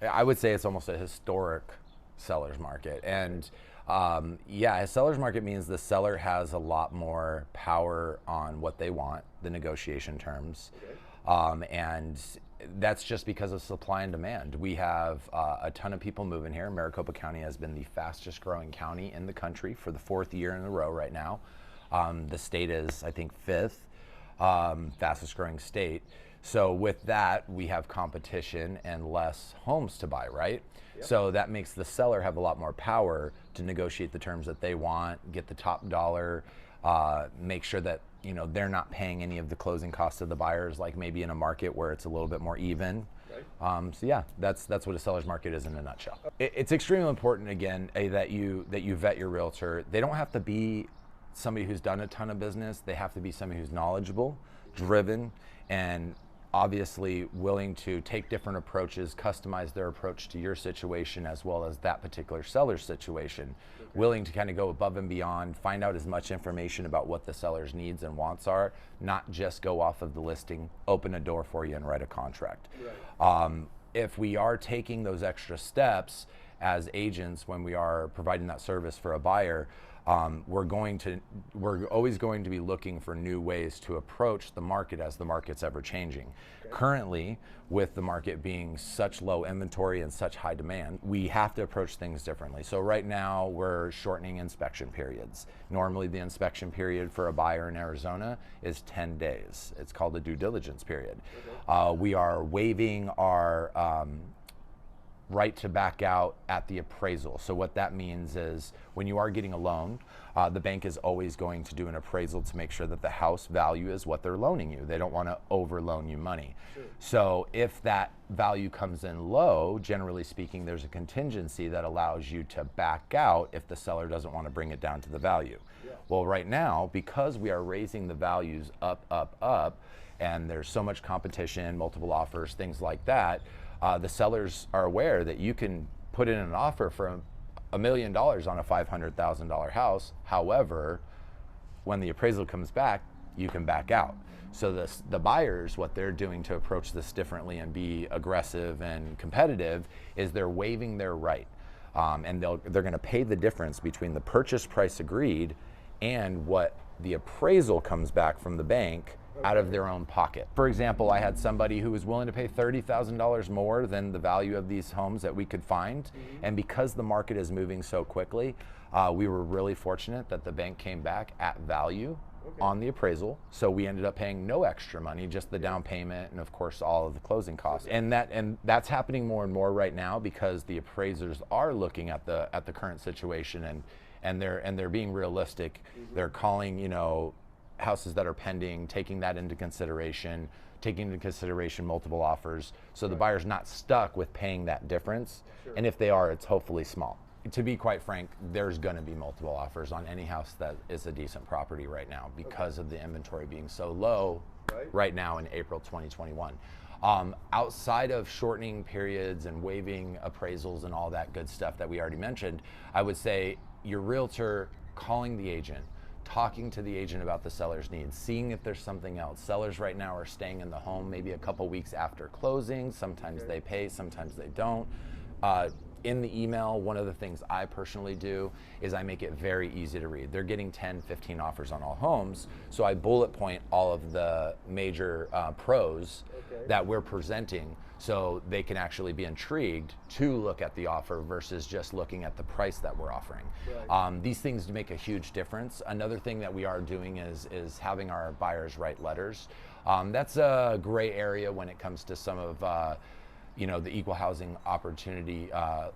I would say it's almost a historic seller's market. And yeah, a seller's market means the seller has a lot more power on what they want, the negotiation terms. Okay. And that's just because of supply and demand. We have a ton of people moving here. Maricopa County has been the fastest growing county in the country for the fourth year in a row right now. The state is, I think, fifth fastest growing state. So with that, we have competition and less homes to buy, right? Yep. So that makes the seller have a lot more power to negotiate the terms that they want, get the top dollar, make sure that they're not paying any of the closing costs of the buyers, like maybe in a market where it's a little bit more even. Right. So yeah, that's what a seller's market is in a nutshell. It's extremely important, again, that you vet your realtor. They don't have to be somebody who's done a ton of business. They have to be somebody who's knowledgeable, driven, and obviously willing to take different approaches, customize their approach to your situation as well as that particular seller's situation. Okay. Willing to kind of go above and beyond, find out as much information about what the seller's needs and wants are, not just go off of the listing, open a door for you and write a contract. Right. If we are taking those extra steps as agents when we are providing that service for a buyer, we're always going to be looking for new ways to approach the market as the market's ever changing. Okay. Currently, with the market being such low inventory and such high demand, we have to approach things differently. So right now, we're shortening inspection periods. Normally, the inspection period for a buyer in Arizona is 10 days. It's called a due diligence period. Okay. We are waiving our right to back out at the appraisal. So what that means is when you are getting a loan, the bank is always going to do an appraisal to make sure that the house value is what they're loaning you. They don't want to over loan you money. Sure. So if that value comes in low, generally speaking, there's a contingency that allows you to back out if the seller doesn't want to bring it down to the value. Yeah. Well, right now, because we are raising the values up, and there's so much competition, multiple offers, things like that, the sellers are aware that you can put in an offer for $1 million on a $500,000 house. However, when the appraisal comes back, you can back out. So the buyers, what they're doing to approach this differently and be aggressive and competitive is they're waiving their right. And they're going to pay the difference between the purchase price agreed and what the appraisal comes back from the bank out of their own pocket. For example, I had somebody who was willing to pay $30,000 more than the value of these homes that we could find. Mm-hmm. And because the market is moving so quickly, we were really fortunate that the bank came back at value. Okay. On the appraisal. So we ended up paying no extra money, just the down payment and of course all of the closing costs. Okay. And that's happening more and more right now because the appraisers are looking at the current situation and they're being realistic. Mm-hmm. They're calling, houses that are pending, taking that into consideration, taking into consideration multiple offers. So the Right. buyer's not stuck with paying that difference. Sure. And if they are, it's hopefully small. To be quite frank, there's going to be multiple offers on any house that is a decent property right now because of the inventory being so low right now in April 2021. Outside of shortening periods and waiving appraisals and all that good stuff that we already mentioned, I would say your realtor calling the agent, talking to the agent about the seller's needs, seeing if there's something else. Sellers right now are staying in the home maybe a couple weeks after closing. Sometimes they pay, sometimes they don't. In the email, one of the things I personally do is I make it very easy to read. They're getting 10, 15 offers on all homes, so I bullet point all of the major pros that we're presenting so they can actually be intrigued to look at the offer versus just looking at the price that we're offering. Right. These things make a huge difference. Another thing that we are doing is having our buyers write letters. That's a gray area when it comes to some of the equal housing opportunity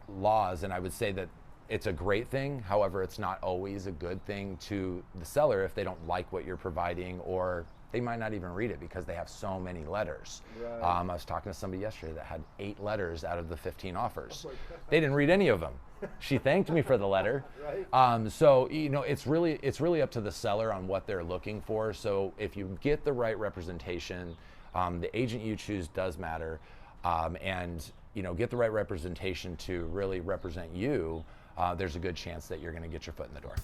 laws, and I would say that it's a great thing. However, it's not always a good thing to the seller if they don't like what you're providing, or they might not even read it because they have so many letters. Right. I was talking to somebody yesterday that had 8 letters out of the 15 offers. Oh my God. They didn't read any of them. She thanked me for the letter. Right. So it's really up to the seller on what they're looking for. So if you get the right representation, the agent you choose does matter. And get the right representation to really represent you, there's a good chance that you're going to get your foot in the door.